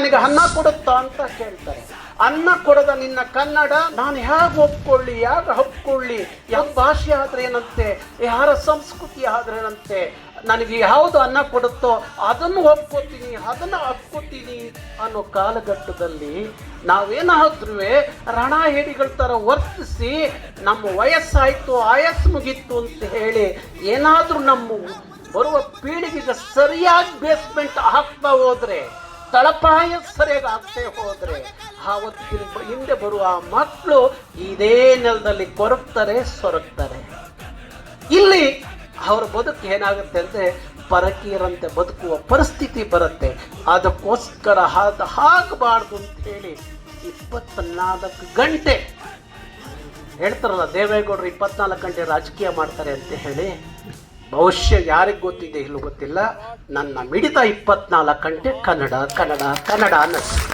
ನನಗೆ ಅನ್ನ ಕೊಡುತ್ತಾ ಅಂತ ಕೇಳ್ತಾರೆ. ಅನ್ನ ಕೊಡದ ನಿನ್ನ ಕನ್ನಡ ನಾನು ಹೇಗೆ ಒಪ್ಕೊಳ್ಳಿ, ಹೇಗೆ ಒಪ್ಕೊಳ್ಳಿ? ಯಾವ ಭಾಷೆ ಆದ್ರೆ ಏನಂತೆ, ಯಾರ ಸಂಸ್ಕೃತಿ ಆದ್ರೇನಂತೆ, ನನಗೆ ಯಾವುದು ಅನ್ನ ಕೊಡುತ್ತೋ ಅದನ್ನು ಒಪ್ಕೋತೀನಿ, ಅದನ್ನು ಒಪ್ಕೋತೀನಿ ಅನ್ನೋ ಕಾಲಘಟ್ಟದಲ್ಲಿ ನಾವೇನಾದ್ರೂ ರಣ ಹೇಡಿಗಳ ಥರ ವರ್ತಿಸಿ ನಮ್ಮ ವಯಸ್ಸಾಯಿತು, ಆಯಸ್ಸು ಮುಗೀತು ಅಂತ ಹೇಳಿ ಏನಾದರೂ ನಮ್ಮ ಬರುವ ಪೀಳಿಗೆಗೆ ಸರಿಯಾಗಿ ಬೇಸ್ಮೆಂಟ್ ಹಾಕ್ತಾ ಹೋದ್ರೆ, ತಳಪಾಯ ಸರಿಯಾಗಿ ಆಗ್ತೇ ಹೋದ್ರೆ ಆವತ್ತಿನ ಹಿಂದೆ ಬರುವ ಮಕ್ಕಳು ಇದೇ ನೆಲದಲ್ಲಿ ಕೊರಗ್ತಾರೆ, ಸೊರಗ್ತಾರೆ. ಇಲ್ಲಿ ಅವರ ಬದುಕು ಏನಾಗುತ್ತೆ ಅಂದರೆ ಪರಕೀಯರಂತೆ ಬದುಕುವ ಪರಿಸ್ಥಿತಿ ಬರುತ್ತೆ. ಅದಕ್ಕೋಸ್ಕರ ಆಗಬಾರ್ದು ಅಂತ ಹೇಳಿ 24 ಗಂಟೆ ಹೇಳ್ತಾರಲ್ಲ ದೇವೇಗೌಡರು, 24 ಗಂಟೆ ರಾಜಕೀಯ ಮಾಡ್ತಾರೆ ಅಂತ ಹೇಳಿ. ಬಹುಶಃ ಯಾರಿಗೆ ಗೊತ್ತಿದೆ ಇಲ್ಲೂ ಗೊತ್ತಿಲ್ಲ, ನನ್ನ ಮಿಡಿತ 24 ಗಂಟೆ ಕನ್ನಡ ಕನ್ನಡ ಕನ್ನಡ ಅನ್ನೋದು.